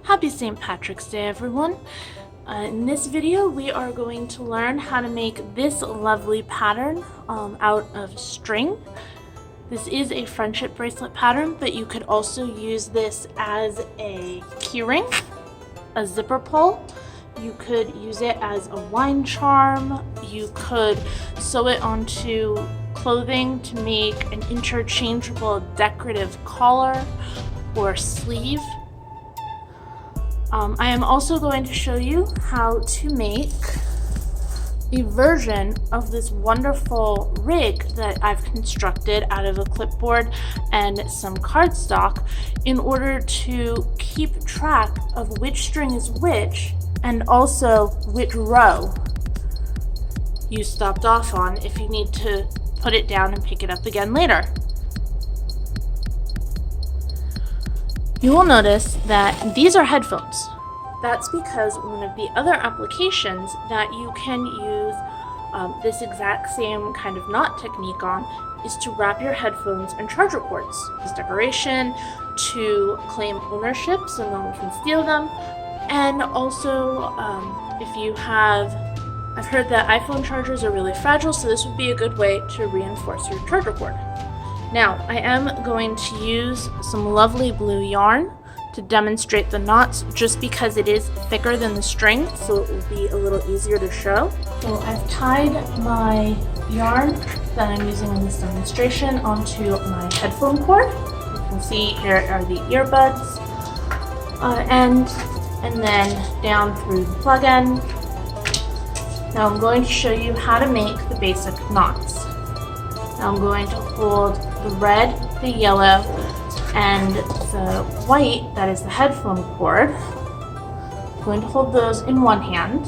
Happy St. Patrick's Day, everyone. In this video, we are going to learn how to make this lovely pattern out of string. This is a friendship bracelet pattern, but you could also use this as a keyring, a zipper pull. You could use it as a wine charm. You could sew it onto clothing to make an interchangeable decorative collar or sleeve. I am also going to show you how to make a version of this wonderful rig that I've constructed out of a clipboard and some cardstock in order to keep track of which string is which and also which row you stopped off on if you need to put it down and pick it up again later. You will notice that these are headphones. That's because one of the other applications that you can use this exact same kind of knot technique on is to wrap your headphones in charger cords. As decoration, to claim ownership so no one can steal them, and also if you have, I've heard that iPhone chargers are really fragile, so this would be a good way to reinforce your charger cord. Now, I am going to use some lovely blue yarn to demonstrate the knots just because it is thicker than the string, so it will be a little easier to show. So I've tied my yarn that I'm using in this demonstration onto my headphone cord. You can see here are the earbuds and then down through the plug end. Now I'm going to show you how to make the basic knots. Now I'm going to hold the red, the yellow, and the white, that is the headphone cord. I'm going to hold those in one hand,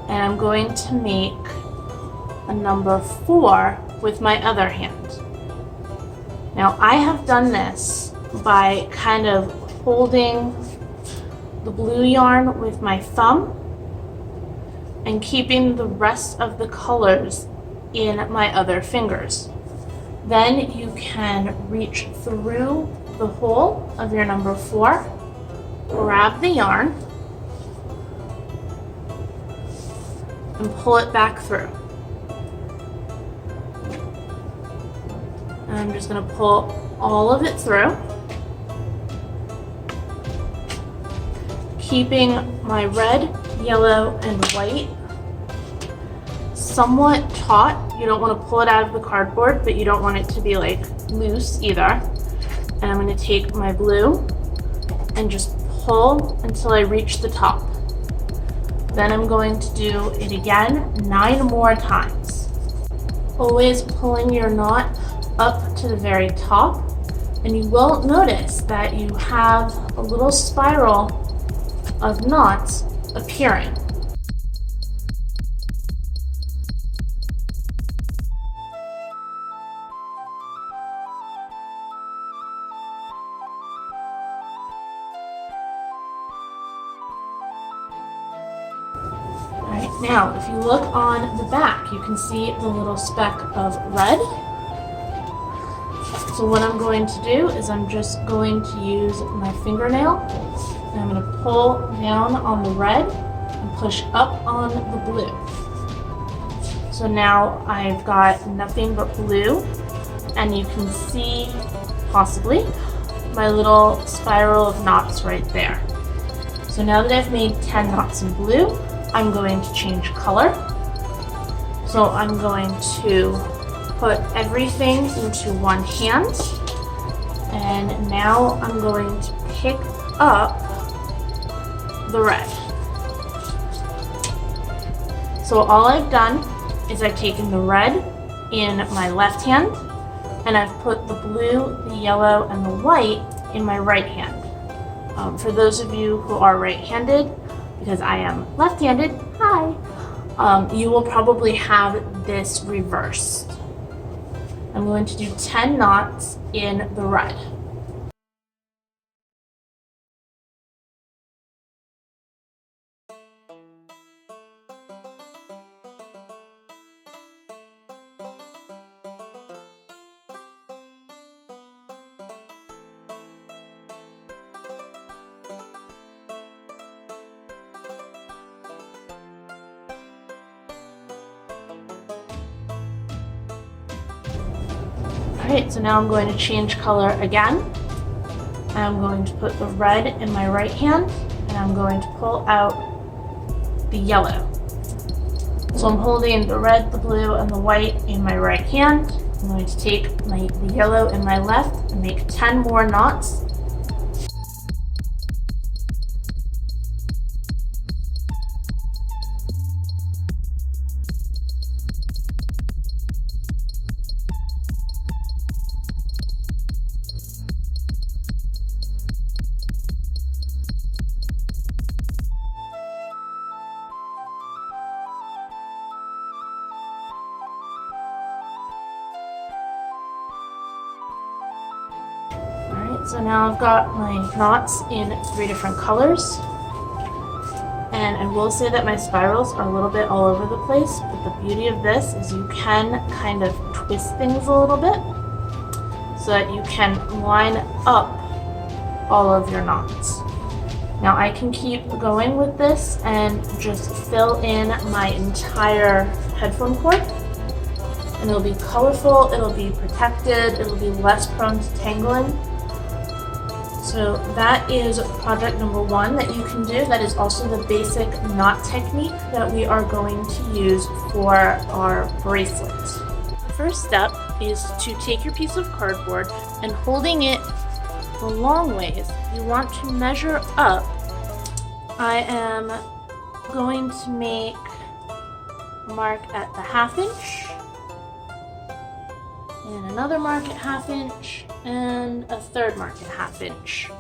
and I'm going to make a number 4 with my other hand. Now I have done this by kind of holding the blue yarn with my thumb and keeping the rest of the colors in my other fingers. Then you can reach through the hole of your number 4, grab the yarn, and pull it back through. And I'm just going to pull all of it through, keeping my red, yellow, and white somewhat taut. You don't want to pull it out of the cardboard, but you don't want it to be like loose either. And I'm going to take my blue and just pull until I reach the top. Then I'm going to do it again 9 more times. Always pulling your knot up to the very top, and you will notice that you have a little spiral of knots appearing. Alright, now if you look on the back, you can see the little speck of red. So what I'm going to do is I'm just going to use my fingernail, and I'm going to pull down on the red and push up on the blue. So now I've got nothing but blue, and you can see, possibly, my little spiral of knots right there. So now that I've made 10 knots in blue, I'm going to change color. So I'm going to put everything into one hand, and now I'm going to pick up the red. So all I've done is I've taken the red in my left hand, and I've put the blue, the yellow, and the white in my right hand. For those of you who are right-handed, because I am left-handed, hi, you will probably have this reversed. I'm going to do 10 knots in the red. Alright, so now I'm going to change color again. I'm going to put the red in my right hand, and I'm going to pull out the yellow. So I'm holding the red, the blue, and the white in my right hand. I'm going to take the yellow in my left and make 10 more knots. So now I've got my knots in 3 different colors, and I will say that my spirals are a little bit all over the place, but the beauty of this is you can kind of twist things a little bit so that you can line up all of your knots. Now I can keep going with this and just fill in my entire headphone cord, and it'll be colorful, it'll be protected, it'll be less prone to tangling. So that is project number 1 that you can do. That is also the basic knot technique that we are going to use for our bracelet. The first step is to take your piece of cardboard and holding it the long ways, you want to measure up. I am going to make a mark at the 1/2 inch, and another mark at 1/2 inch, and a third mark at 1/2 inch.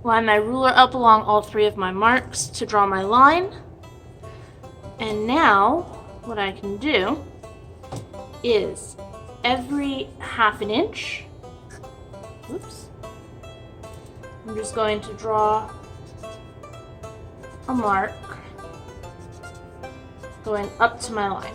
Line my ruler up along all 3 of my marks to draw my line. And now what I can do is every 1/2 inch, I'm just going to draw a mark going up to my line.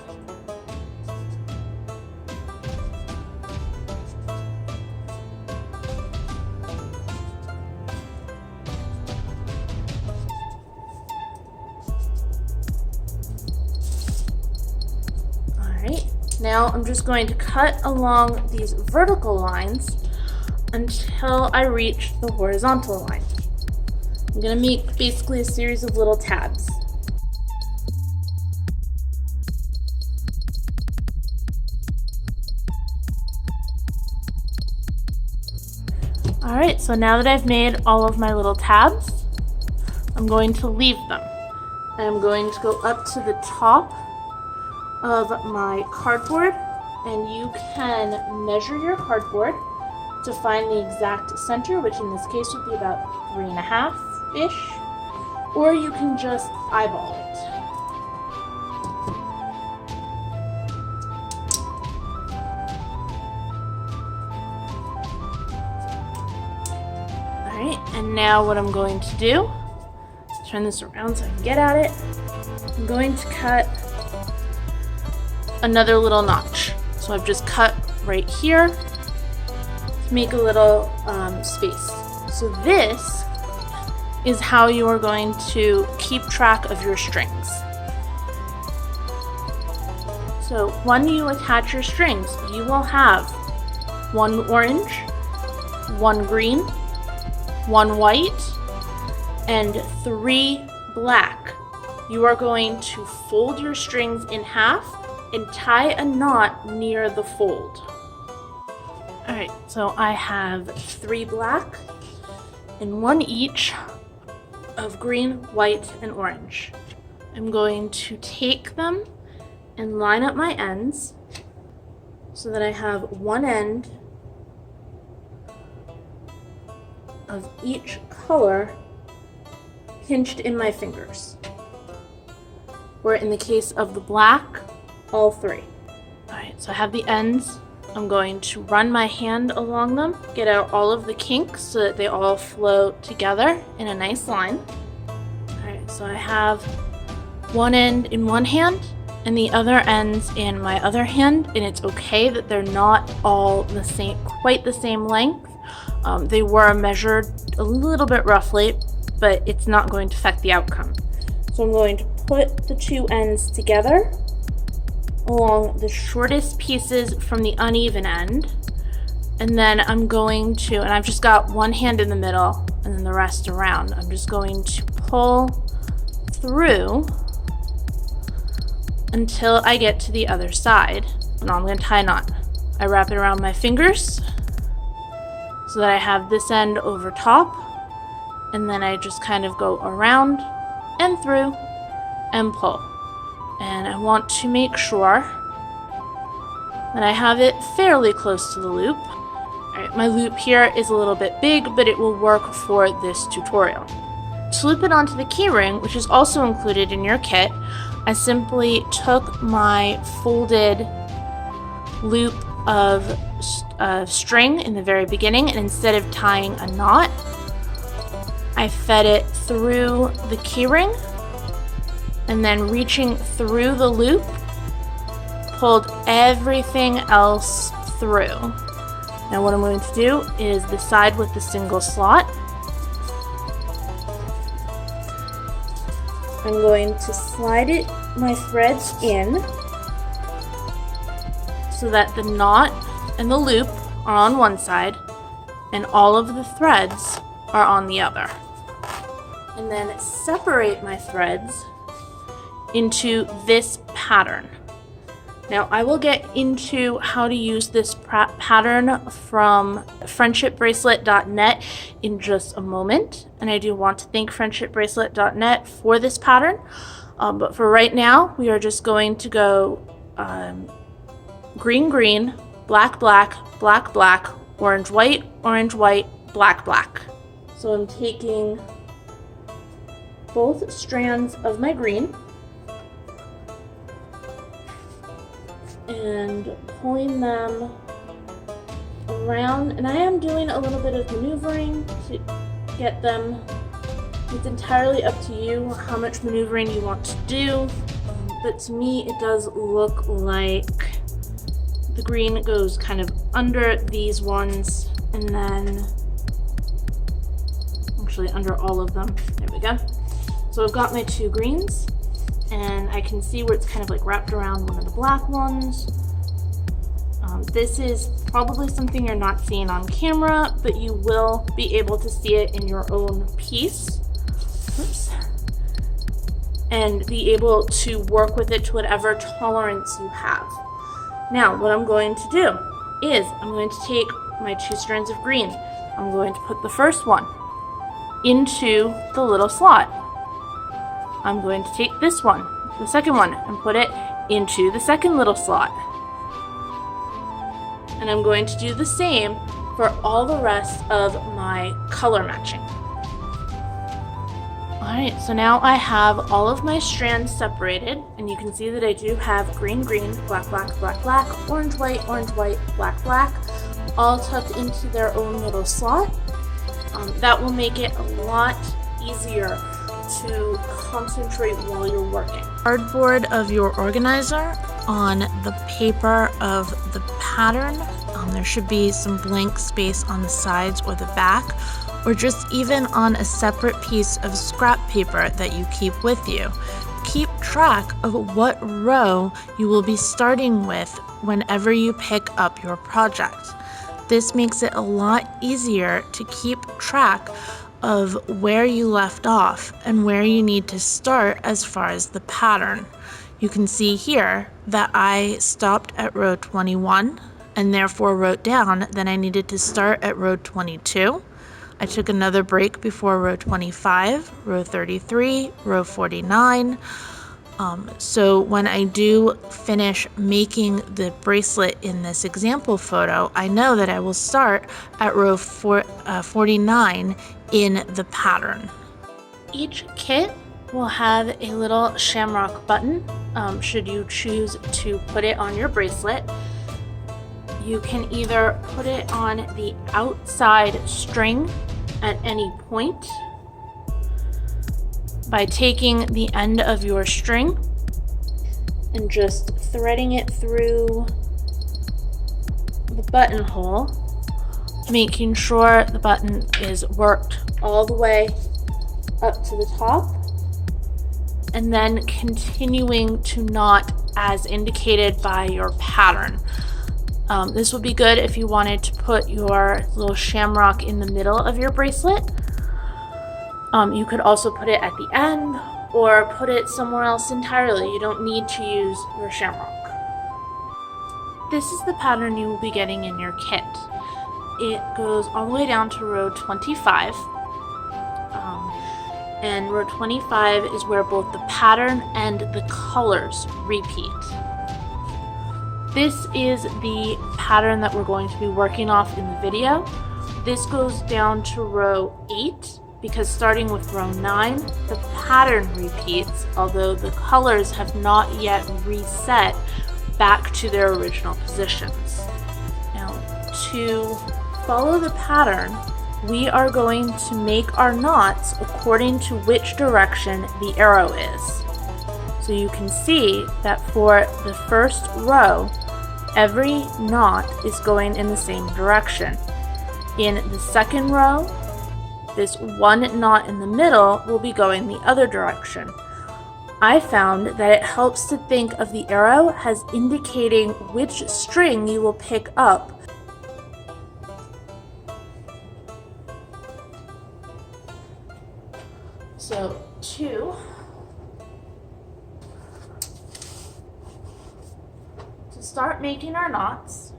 Alright, now I'm just going to cut along these vertical lines until I reach the horizontal line. I'm going to make basically a series of little tabs. Alright, so now that I've made all of my little tabs, I'm going to leave them. I'm going to go up to the top of my cardboard, and you can measure your cardboard to find the exact center, which in this case would be about 3.5-ish, or you can just eyeball it. Alright, and now what I'm going to do, turn this around so I can get at it, I'm going to cut another little notch. So I've just cut right here to make a little space. So this is how you are going to keep track of your strings. So when you attach your strings, you will have 1 orange, 1 green, 1 white, and 3 black. You are going to fold your strings in half and tie a knot near the fold. Alright, so I have 3 black and 1 each of green, white, and orange. I'm going to take them and line up my ends so that I have 1 end of each color pinched in my fingers. Or in the case of the black, all 3. Alright, so I have the ends. I'm going to run my hand along them, get out all of the kinks so that they all flow together in a nice line. Alright, so I have 1 end in one hand and the other ends in my other hand, and it's okay that they're not all the same, quite the same length. They were measured a little bit roughly, but it's not going to affect the outcome. So I'm going to put the two ends together along the shortest pieces from the uneven end. And then I'm going to, and I've just got one hand in the middle and then the rest around. I'm just going to pull through until I get to the other side. Now I'm going to tie a knot. I wrap it around my fingers so that I have this end over top, and then I just kind of go around and through and pull. And I want to make sure that I have it fairly close to the loop. Alright, my loop here is a little bit big, but it will work for this tutorial. To loop it onto the keyring, which is also included in your kit, I simply took my folded loop of string in the very beginning, and instead of tying a knot, I fed it through the keyring, and then reaching through the loop, pulled everything else through. Now what I'm going to do is the side with the single slot. I'm going to slide my threads in so that the knot and the loop are on one side and all of the threads are on the other. And then separate my threads into this pattern. Now I will get into how to use this pattern from friendshipbracelet.net in just a moment, and I do want to thank friendshipbracelet.net for this pattern, but for right now we are just going to go green green, black black, black black, orange white, black black. So I'm taking both strands of my green and pulling them around, and I am doing a little bit of maneuvering to get them. It's entirely up to you how much maneuvering you want to do, but to me it does look like the green goes kind of under these ones and then actually under all of them. There we go. So I've got my two greens, and I can see where it's kind of like wrapped around one of the black ones. This is probably something you're not seeing on camera, but you will be able to see it in your own piece. Oops. And be able to work with it to whatever tolerance you have. Now, what I'm going to do is I'm going to take my two strands of green. I'm going to put the first one into the little slot. I'm going to take this one, the second one, and put it into the second little slot. And I'm going to do the same for all the rest of my color matching. Alright, so now I have all of my strands separated, and you can see that I do have green, green, black, black, black, black, orange, white, black, black, all tucked into their own little slot. That will make it a lot easier to concentrate while you're working. Cardboard of your organizer on the paper of the pattern. There should be some blank space on the sides or the back, or just even on a separate piece of scrap paper that you keep with you. Keep track of what row you will be starting with whenever you pick up your project. This makes it a lot easier to keep track of where you left off and where you need to start as far as the pattern. You can see here that I stopped at row 21 and therefore wrote down that I needed to start at row 22. I took another break before row 25, row 33, row 49. So when I do finish making the bracelet in this example photo, I know that I will start at row 49 in the pattern. Each kit will have a little shamrock button, should you choose to put it on your bracelet. You can either put it on the outside string at any point by taking the end of your string and just threading it through the buttonhole, making sure the button is worked all the way up to the top, and then continuing to knot as indicated by your pattern. This would be good if you wanted to put your little shamrock in the middle of your bracelet. You could also put it at the end or put it somewhere else entirely. You don't need to use your shamrock. This is the pattern you will be getting in your kit. It goes all the way down to row 25. And row 25 is where both the pattern and the colors repeat. This is the pattern that we're going to be working off in the video. This goes down to row 8 because starting with row 9, the pattern repeats, although the colors have not yet reset back to their original positions. Now, to follow the pattern, we are going to make our knots according to which direction the arrow is. So you can see that for the first row, every knot is going in the same direction. In the second row, this one knot in the middle will be going the other direction. I found that it helps to think of the arrow as indicating which string you will pick up. So to start making our knots,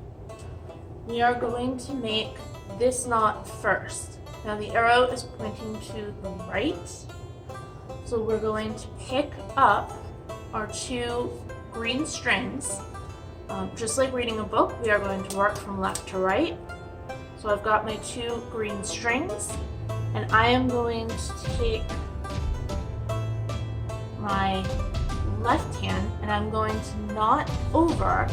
we are going to make this knot first. Now the arrow is pointing to the right, so we're going to pick up our 2 green strings. Just like reading a book, we are going to work from left to right. So I've got my 2 green strings, and I am going to take my left hand and I'm going to knot over,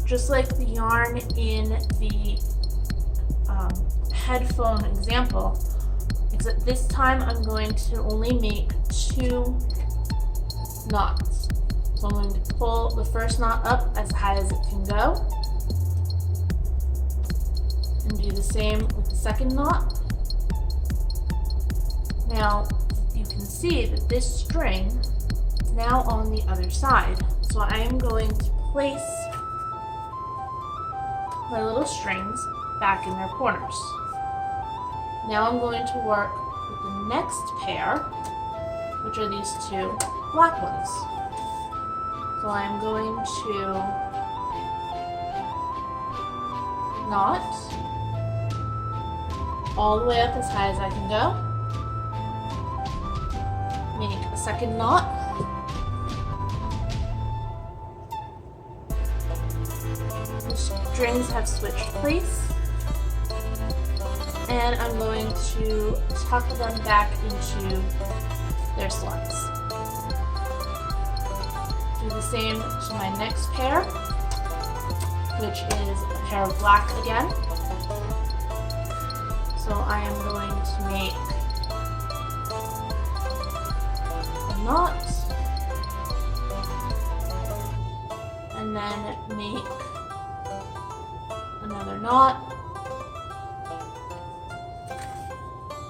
just like the yarn in the headphone example, except this time I'm going to only make 2 knots. So I'm going to pull the first knot up as high as it can go and do the same with the second knot. Now you can see that this string is now on the other side. So I am going to place my little strings back in their corners. Now I'm going to work with the next pair, which are these 2 black ones. So I'm going to knot all the way up as high as I can go. Make a second knot. The strings have switched place. And I'm going to tuck them back into their slots. Do the same to my next pair, which is a pair of black again. So I am going to make a knot, and then make another knot.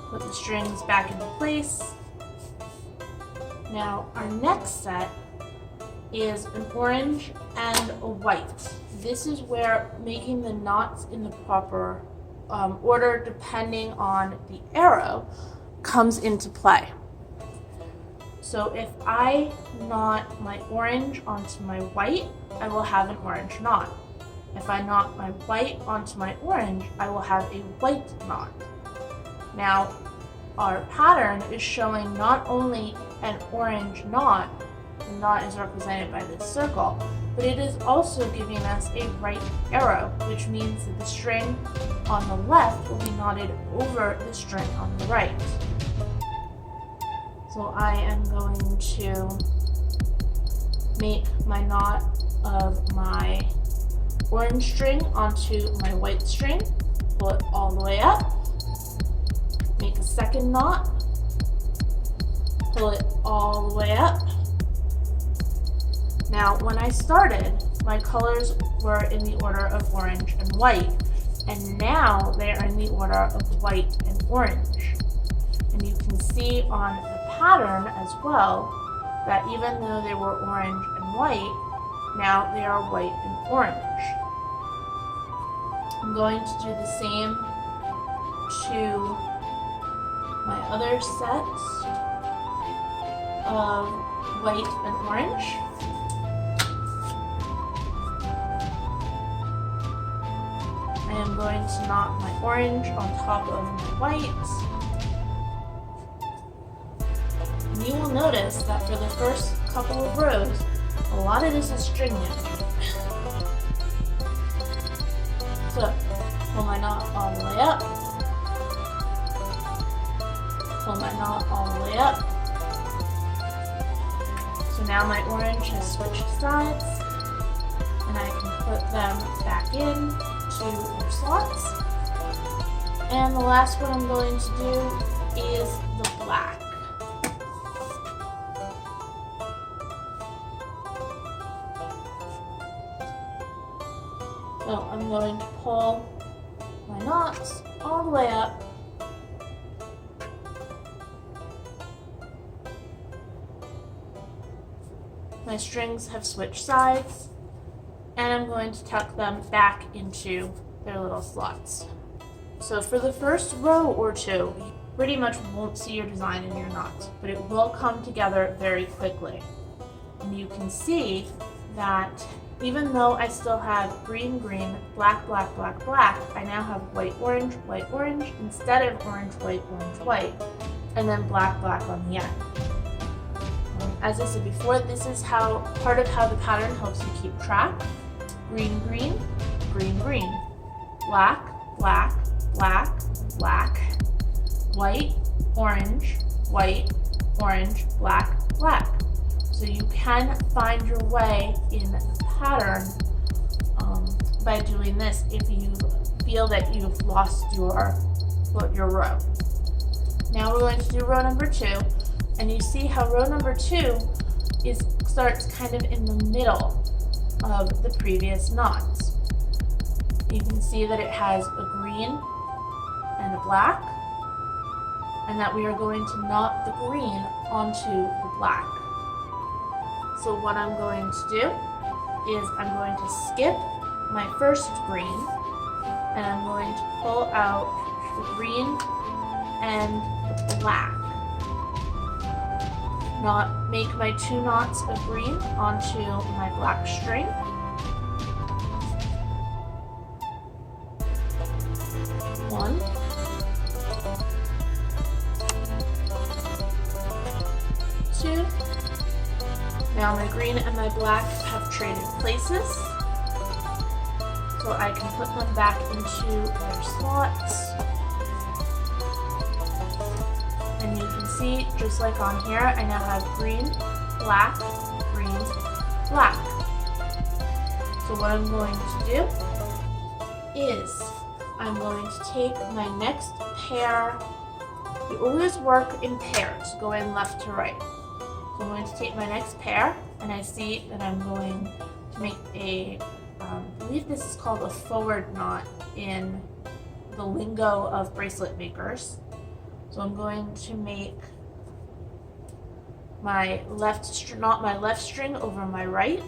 Put the strings back into place. Now our next set is an orange and a white. This is where making the knots in the proper order depending on the arrow comes into play. So if I knot my orange onto my white, I will have an orange knot. If I knot my white onto my orange, I will have a white knot. Now, our pattern is showing not only an orange knot, the knot is represented by this circle, but it is also giving us a right arrow, which means that the string on the left will be knotted over the string on the right. So I am going to make my knot of my orange string onto my white string, pull it all the way up, make a second knot, pull it all the way up. Now, when I started, my colors were in the order of orange and white, and now they are in the order of white and orange. see on the pattern as well that even though they were orange and white, now they are white and orange. I'm going to do the same to my other set of white and orange. I am going to knot my orange on top of my white. And you will notice that for the first couple of rows, a lot of this is string knit. So, pull my knot all the way up. Pull my knot all the way up. So now my orange has switched sides, and I can put them back in to their slots. And the last one I'm going to do is the black. So I'm going to pull my knots all the way up. My strings have switched sides, and I'm going to tuck them back into their little slots. So for the first row or two, you pretty much won't see your design in your knots, but it will come together very quickly. And you can see that even though I still have green, green, black, black, black, black, I now have white, orange, instead of orange, white, and then black, black on the end. As I said before, this is part of how the pattern helps you keep track. Green, green, green, green, black, black, black, black, white, orange, black, black. So you can find your way in the pattern by doing this if you feel that you've lost your row. Now we're going to do row number 2, and you see how row number 2 starts kind of in the middle of the previous knots. You can see that it has a green and a black, and that we are going to knot the green onto the black. So what I'm going to do is I'm going to skip my first green, and I'm going to pull out the green and the black. Make my 2 knots of green onto my black string. One. Two. Now my green and my black have traded places, so I can put them back into their slots. And you can see, just like on here, I now have green, black, black. So what I'm going to do is I'm going to take my next pair. You always work in pairs, going left to right. So I'm going to take my next pair, and I see that I'm going to make I believe this is called a forward knot in the lingo of bracelet makers. So I'm going to make my knot my left string over my right,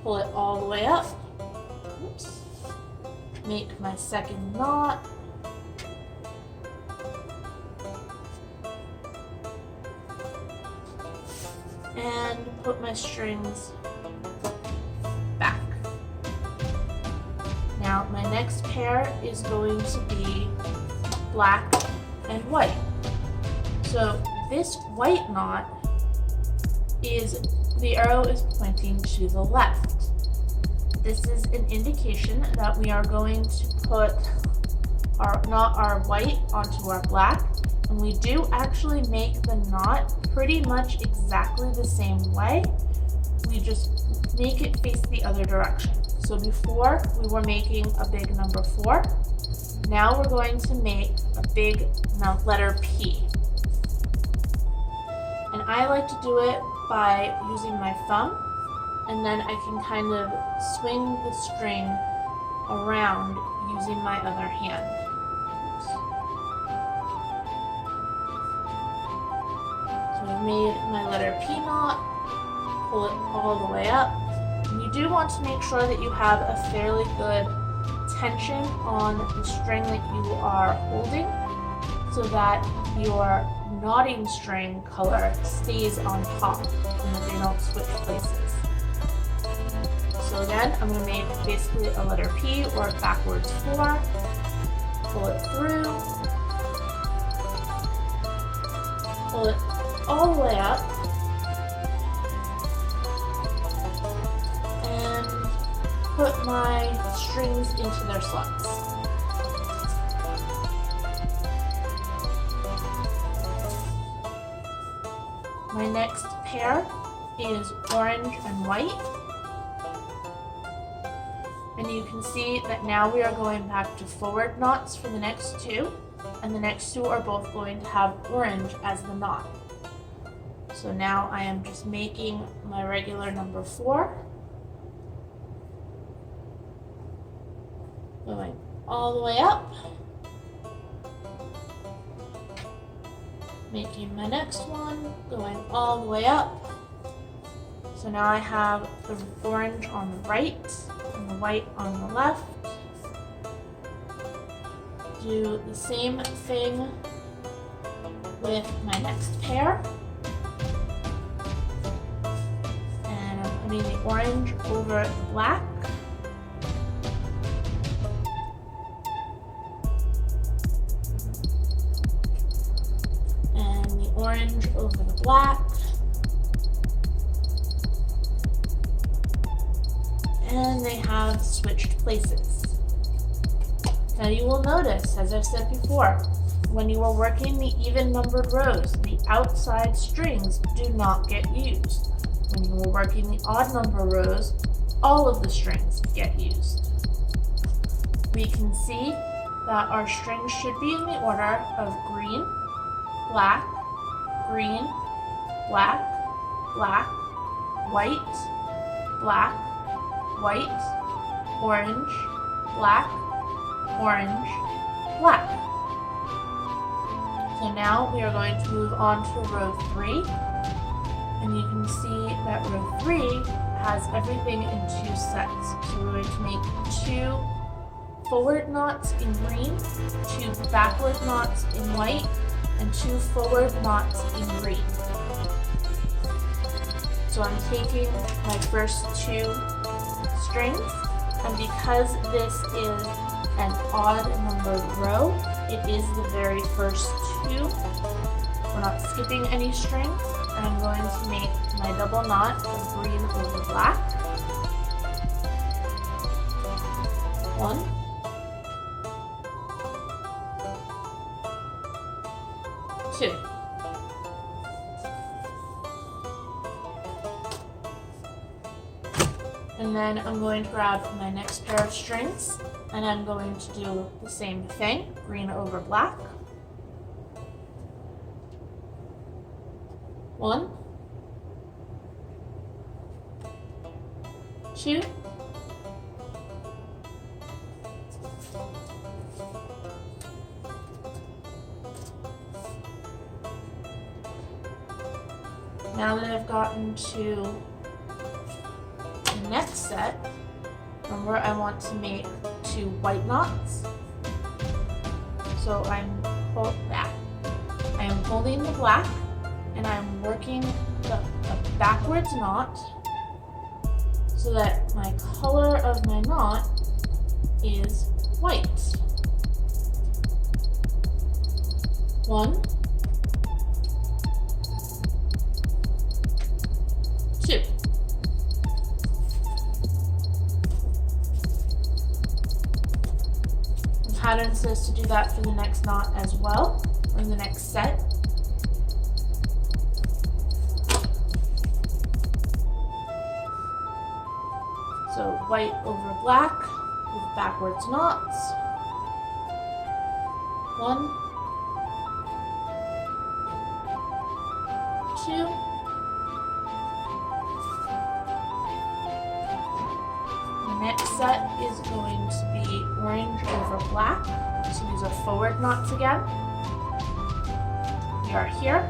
pull it all the way up, oops, make my second knot, and put my strings back. Now my next pair is going to be black and white. So this white knot the arrow is pointing to the left. This is an indication that we are going to put our white onto our black, and we do actually make the knot pretty much exactly the same way. We just make it face the other direction. So before we were making a big number 4, now we're going to make a big letter P. And I like to do it by using my thumb, and then I can kind of swing the string around using my other hand. I've made my letter P knot, pull it all the way up. And you do want to make sure that you have a fairly good tension on the string that you are holding so that your knotting string color stays on top and that they don't switch places. So again, I'm going to make basically a letter P or backwards 4, pull it through, pull it all the way up, and put my strings into their slots. My next pair is orange and white. And you can see that now we are going back to forward knots for the next two, and the next two are both going to have orange as the knot. So now I am just making my regular number 4, going all the way up, making my next one, going all the way up. So now I have the orange on the right and the white on the left. Do the same thing with my next pair. And I'm putting the orange over the black. And the orange over the black. And they have switched places. Now you will notice, as I've said before, when you are working the even numbered rows, the outside strings do not get used. When you are working the odd number rows, all of the strings get used. We can see that our strings should be in the order of green, black, green, black, black, white, black, white, orange, black, orange, black. So now we are going to move on to row 3, and you can see that row 3 has everything in 2 sets. So we're going to make 2 forward knots in green, 2 backward knots in white, and 2 forward knots in green. So I'm taking my first 2 strings, and because this is an odd numbered row, it is the very first 2. We're not skipping any strings, and I'm going to make my double knot of green over black. 1, 2. And then I'm going to grab my next pair of strings, and I'm going to do the same thing, green over black. 1, 2, 3. Now that I've gotten to the next set, remember I want to make 2 white knots. So I am holding the black and I'm working a backwards knot so that my color of my knot is white. 1, 2. The pattern says to do that for the next knot as well, or the next set. So white over black with backwards knots. 1, 2. The next set is going to be orange over black. So these are forward knots again. We are here.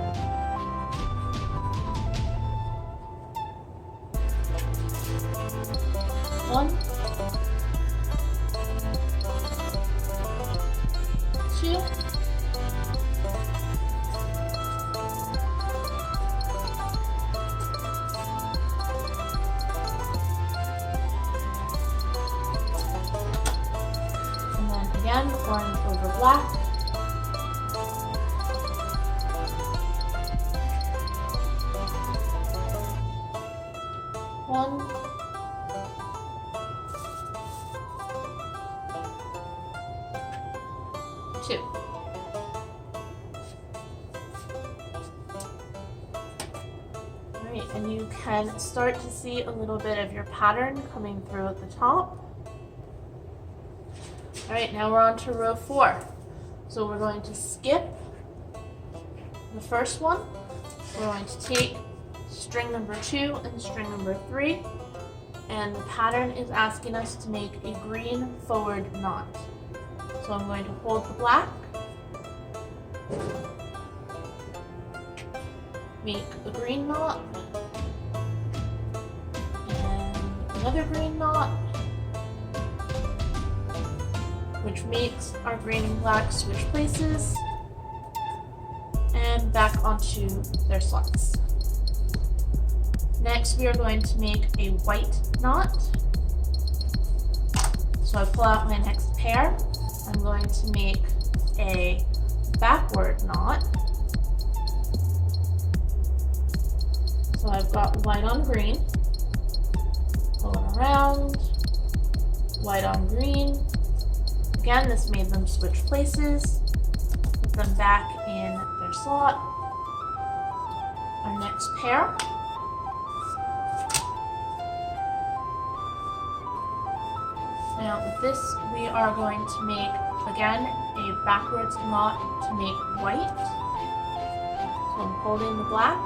1, 2, and then again, orange over black. 1, 2. Alright, and you can start to see a little bit of your pattern coming through at the top. Alright, now we're on to row 4. So we're going to skip the first one. We're going to take string number 2 and string number 3, and the pattern is asking us to make a green forward knot. So I'm going to hold the black, make a green knot, and another green knot, which makes our green and black switch places, and back onto their slots. Next, we are going to make a white knot. So I pull out my next pair. I'm going to make a backward knot. So I've got white on green, pull it around, white on green. Again, this made them switch places, put them back in their slot. Our next pair. Now this we are going to make, again, a backwards knot to make white. So I'm holding the black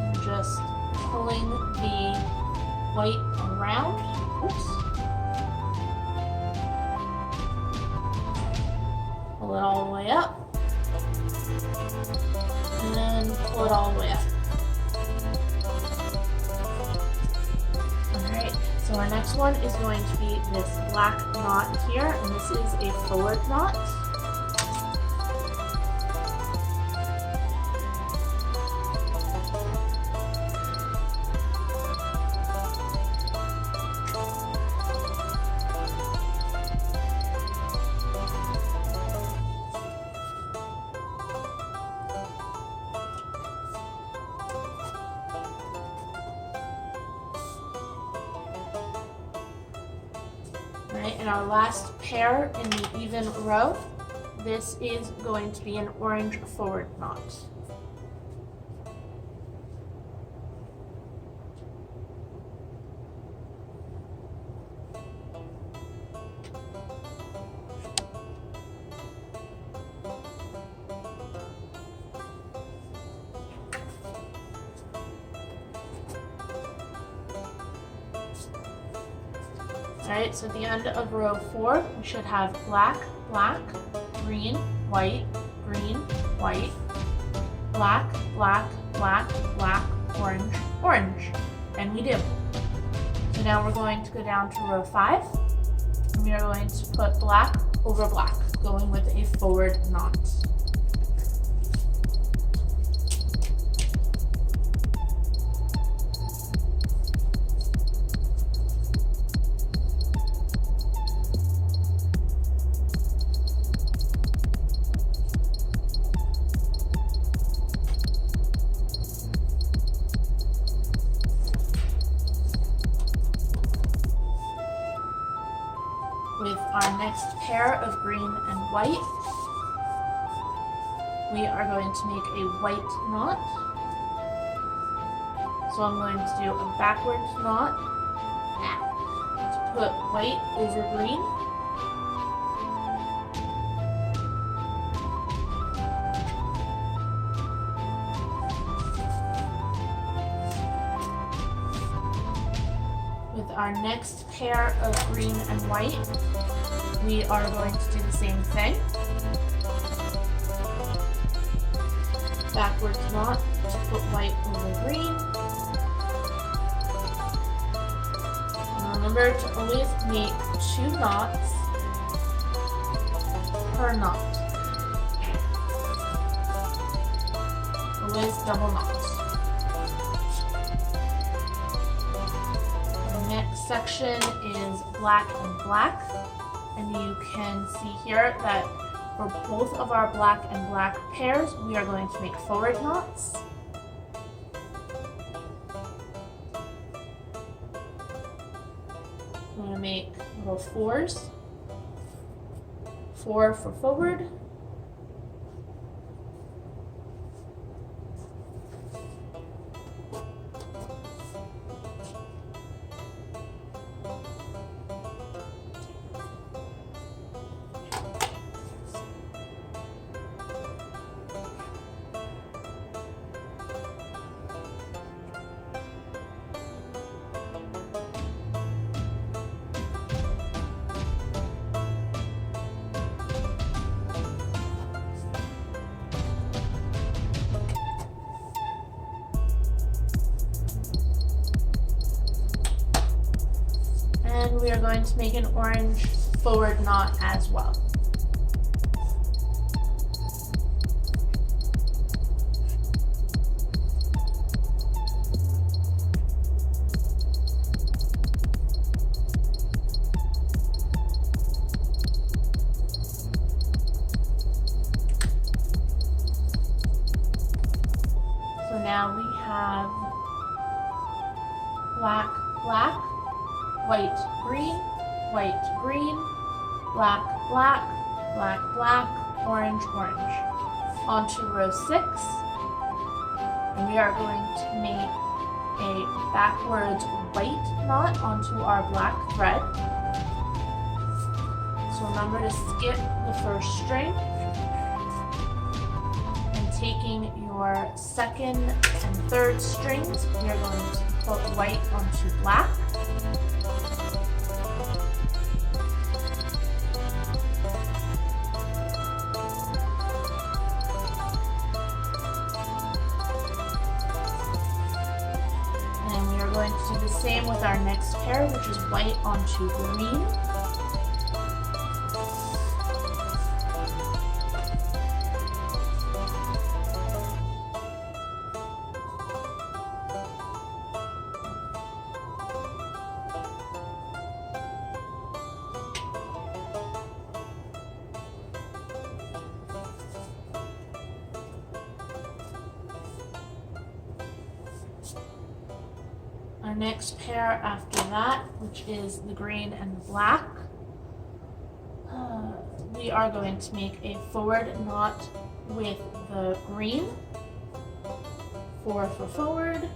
and just pulling the white around. Oops. Pull it all the way up. And then pull it all the way up. So our next one is going to be this black knot here, and this is a forward knot. Alright, and our last pair in the even row, this is going to be an orange forward knot. Alright, so at the end of row 4, we should have black, black, green, white, white, black, black, black, black, orange, orange. And we do. So now we're going to go down to row 5, and we are going to put black over black, going with a forward knot. With our next pair of green and white, we are going to make a white knot. So I'm going to do a backwards knot to put white over green. With our next pair of green and white, we are going to do the same thing. Backwards knot to put white over green. Remember to always make 2 knots per knot. Always double knots. The next section is black and black, and you can see here that for both of our black and black pairs, we are going to make forward knots. I'm going to make little 4s. 4 for forward. And we are going to make an orange forward knot as well. So now we have black, black, white, green, black, black, black, black, orange, orange. Onto row 6, and we are going to make a backwards white knot onto our black thread. So remember to skip the first string, and taking your second and third strings, we are going to put white onto black. Going to do the same with our next pair, which is white onto green. Our next pair after that, which is the green and the black, we are going to make a forward knot with the green. 4 for forward.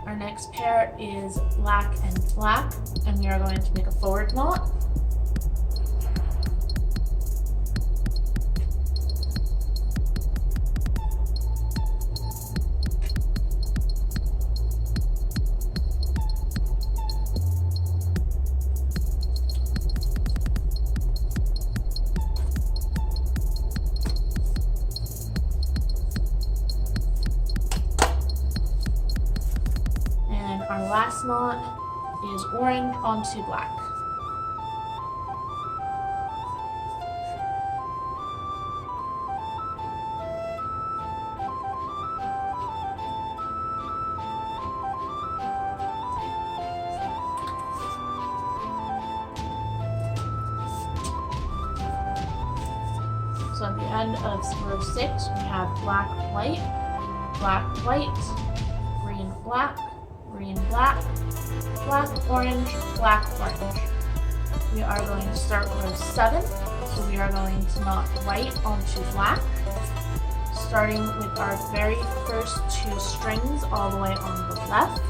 Our next pair is black and black, and we are going to make a forward knot. Our last knot is orange onto black. So at the end of row 6, we have black, white, green, black, green, black, black, orange, black, orange. We are going to start row 7, so we are going to knot white onto black, starting with our very first 2 strings all the way on the left.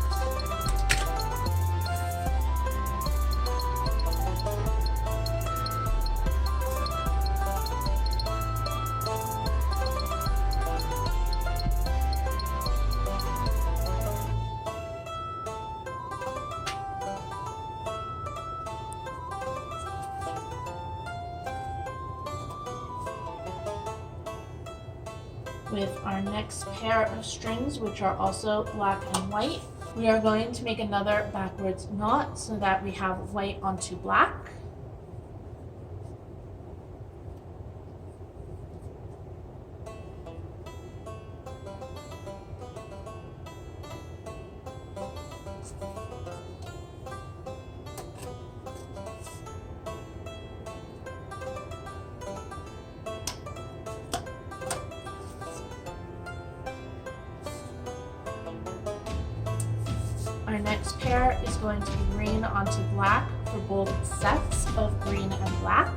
With our next pair of strings, which are also black and white, we are going to make another backwards knot so that we have white onto black. Our next pair is going to be green onto black for both sets of green and black.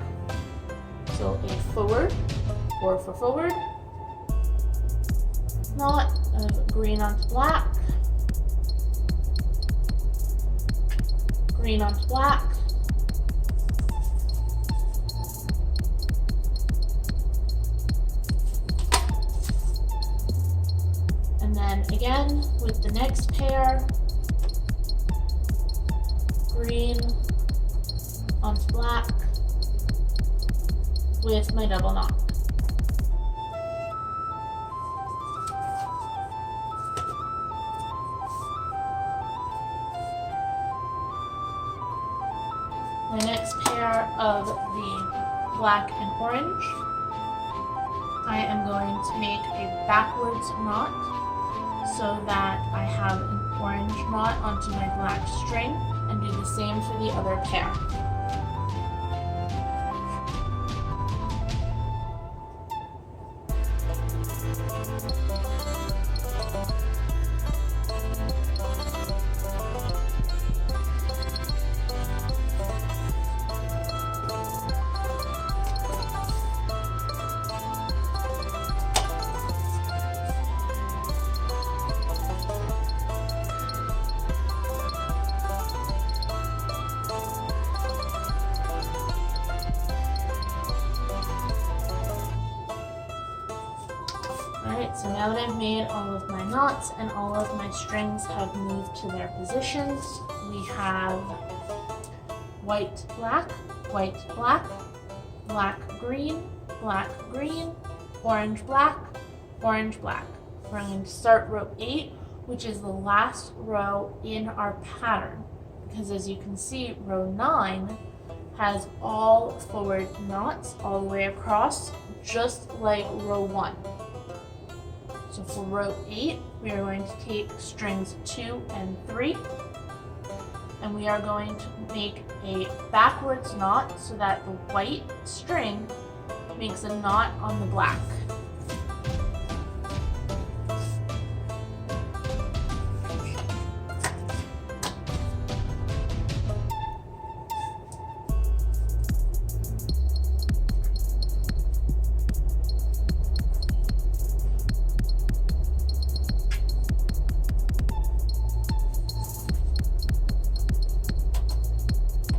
So a forward, or for forward, knot of green onto black, green onto black, and then again with the next pair, green onto black with my double knot. My next pair of the black and orange, I am going to make a backwards knot so that I have an orange knot onto my black string, and do the same for the other pair. Alright, so now that I've made all of my knots and all of my strings have moved to their positions, we have white, black, black, green, orange, black. We're going to start row 8, which is the last row in our pattern, because as you can see, row 9 has all forward knots all the way across, just like row 1. So for row 8, we are going to take strings 2 and 3, and we are going to make a backwards knot so that the white string makes a knot on the black.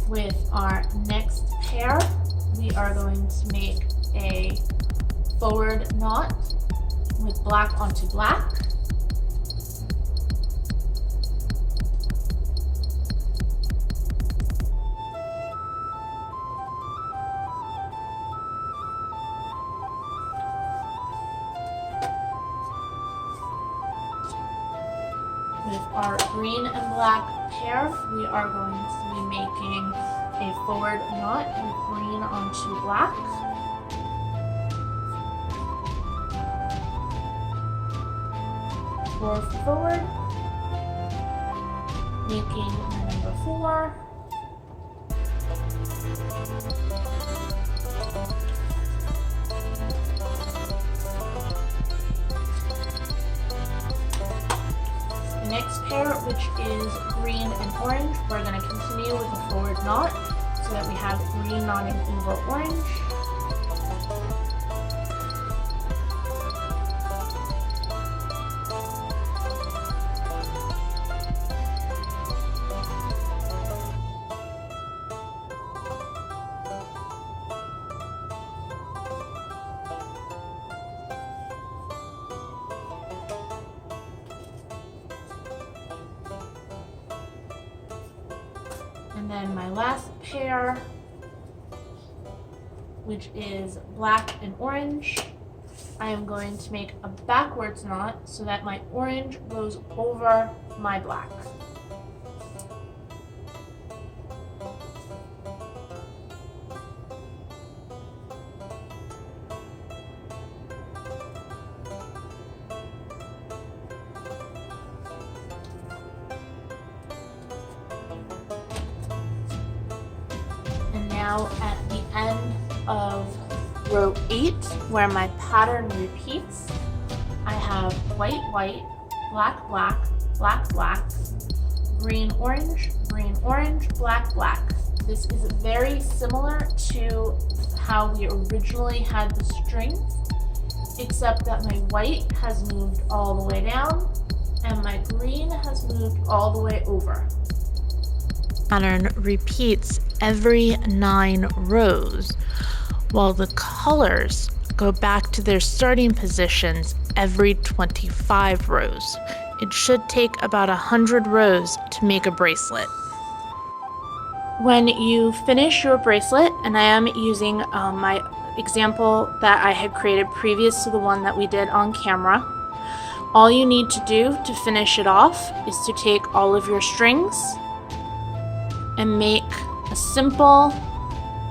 With our next pair, we are going to make a forward knot with black onto black. With our green and black pair, we are going to be making a forward knot with green onto black. For forward, making my number 4. The next pair, which is green and orange, we're going to continue with a forward knot so that we have green knotting over orange. And then my last pair, which is black and orange, I am going to make a backwards knot so that my orange goes over my black. And now at the end of row 8, where my pattern repeats, I have white, white, black, black, black, black, green, orange, black, black. This is very similar to how we originally had the strings, except that my white has moved all the way down and my green has moved all the way over. Pattern repeats every 9 rows, while the colors go back to their starting positions every 25 rows. It should take about 100 rows to make a bracelet. When you finish your bracelet, and I am using my example that I had created previous to the one that we did on camera, all you need to do to finish it off is to take all of your strings and make a simple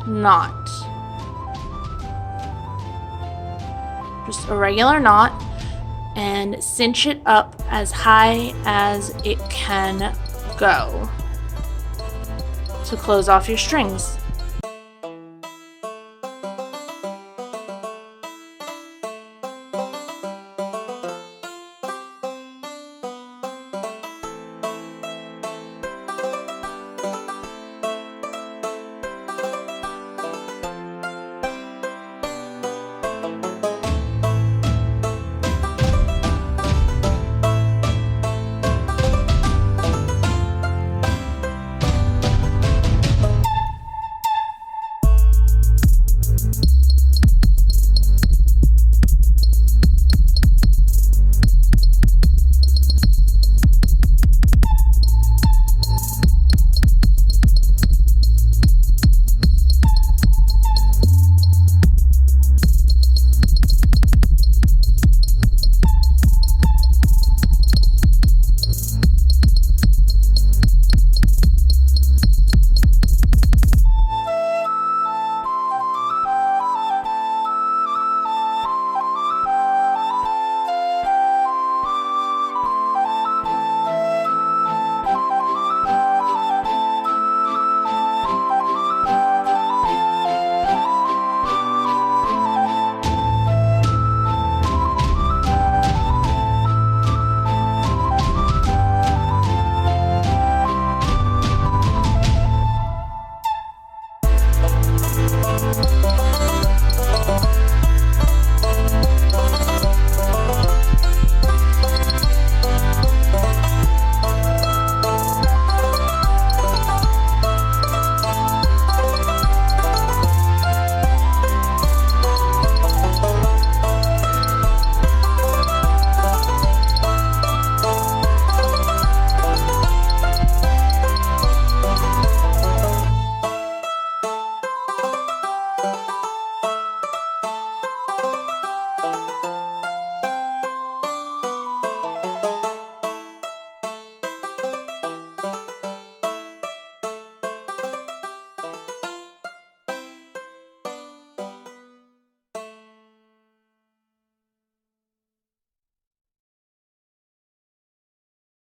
knot. Just a regular knot, and cinch it up as high as it can go to close off your strings.